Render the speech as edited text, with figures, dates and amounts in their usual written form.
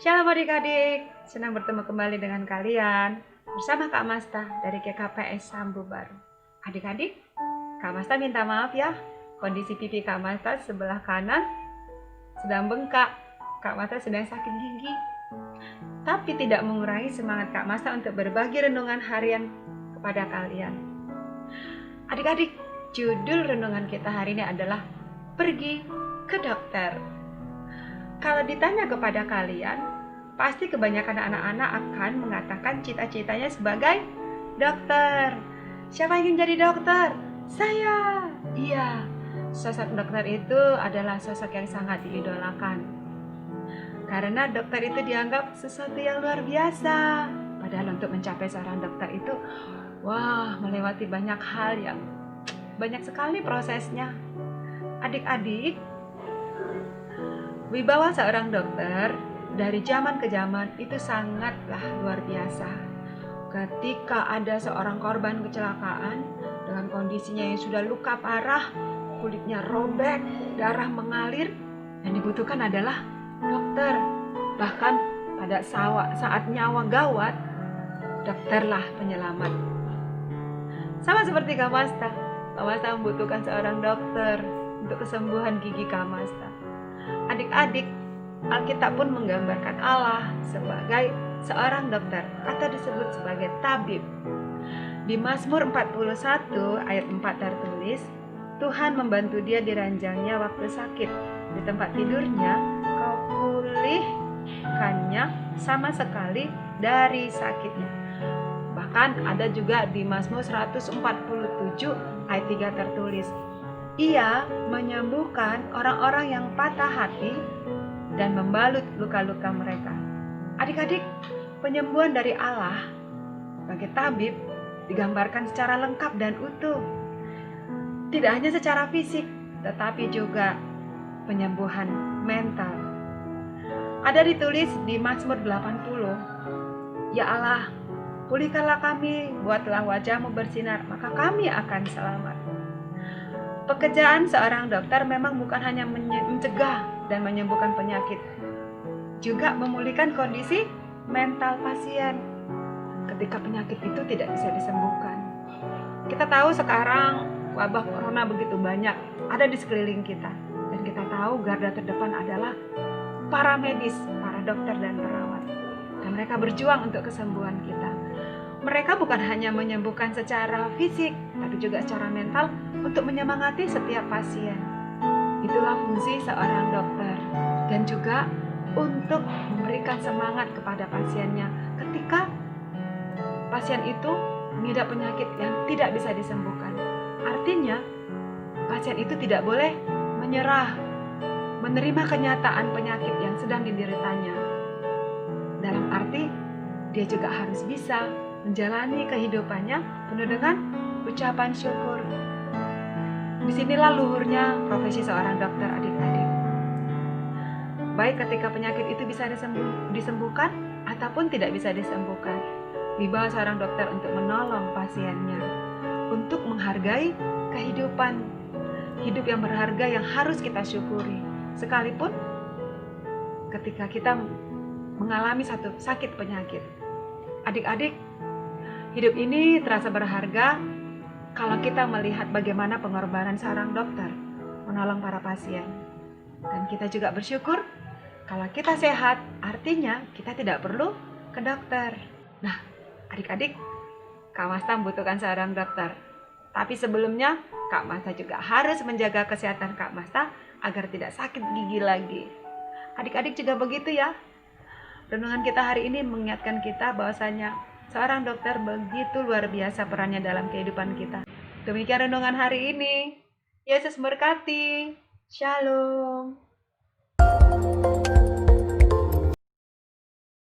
Shalom adik-adik, senang bertemu kembali dengan kalian bersama Kak Masta dari GKPS Sambu Baru. Adik-adik, Kak Masta minta maaf ya, kondisi pipi Kak Masta sebelah kanan sedang bengkak. Kak Masta sedang sakit gigi. Tapi tidak mengurangi semangat Kak Masta untuk berbagi renungan harian kepada kalian. Adik-adik, judul renungan kita hari ini adalah pergi ke dokter. Kalau ditanya kepada kalian, pasti kebanyakan anak-anak akan mengatakan cita-citanya sebagai dokter. Siapa yang ingin jadi dokter? Saya. Iya, sosok dokter itu adalah sosok yang sangat diidolakan. Karena dokter itu dianggap sesuatu yang luar biasa. Padahal untuk mencapai seorang dokter itu, melewati banyak hal yang banyak sekali prosesnya. Adik-adik, wibawa seorang dokter dari zaman ke zaman itu sangatlah luar biasa. Ketika ada seorang korban kecelakaan dengan kondisinya yang sudah luka parah, kulitnya robek, darah mengalir, yang dibutuhkan adalah dokter. Bahkan pada saat nyawa gawat, dokterlah penyelamat. Sama seperti Kak Masta membutuhkan seorang dokter untuk kesembuhan gigi Kak Masta. Adik-adik, Alkitab pun menggambarkan Allah sebagai seorang dokter atau disebut sebagai tabib. Di Mazmur 41 ayat 4 tertulis, Tuhan membantu dia di ranjangnya waktu sakit. Di tempat tidurnya kau pulihkannya sama sekali dari sakitnya. Bahkan ada juga di Mazmur 147 ayat 3 tertulis, Ia menyembuhkan orang-orang yang patah hati dan membalut luka-luka mereka. Adik-adik, penyembuhan dari Allah sebagai tabib digambarkan secara lengkap dan utuh. Tidak hanya secara fisik, tetapi juga penyembuhan mental. Ada ditulis di Mazmur 80, Ya Allah, pulihkanlah kami, buatlah wajah-Mu bersinar, maka kami akan selamat. Pekerjaan seorang dokter memang bukan hanya mencegah dan menyembuhkan penyakit, juga memulihkan kondisi mental pasien ketika penyakit itu tidak bisa disembuhkan. Kita tahu sekarang wabah corona begitu banyak ada di sekeliling kita, dan kita tahu garda terdepan adalah para medis, para dokter dan perawat, dan mereka berjuang untuk kesembuhan kita. Mereka bukan hanya menyembuhkan secara fisik, tapi juga secara mental untuk menyemangati setiap pasien. Itulah fungsi seorang dokter, dan juga untuk memberikan semangat kepada pasiennya ketika pasien itu mengidap penyakit yang tidak bisa disembuhkan. Artinya, pasien itu tidak boleh menyerah, menerima kenyataan penyakit yang sedang dideritanya. Dalam arti, dia juga harus bisa menjalani kehidupannya penuh dengan ucapan syukur. Disinilah luhurnya profesi seorang dokter, adik-adik. Baik ketika penyakit itu bisa disembuhkan ataupun tidak bisa disembuhkan, wibawa seorang dokter untuk menolong pasiennya, untuk menghargai kehidupan, hidup yang berharga yang harus kita syukuri. Sekalipun ketika kita mengalami satu sakit penyakit. Adik-adik, hidup ini terasa berharga kalau kita melihat bagaimana pengorbanan seorang dokter menolong para pasien. Dan kita juga bersyukur kalau kita sehat, artinya kita tidak perlu ke dokter. Nah, adik-adik, Kak Masta membutuhkan seorang dokter. Tapi sebelumnya, Kak Masta juga harus menjaga kesehatan Kak Masta agar tidak sakit gigi lagi. Adik-adik juga begitu ya. Renungan kita hari ini mengingatkan kita bahwasanya seorang dokter begitu luar biasa perannya dalam kehidupan kita. Demikian renungan hari ini. Yesus memberkati. Shalom.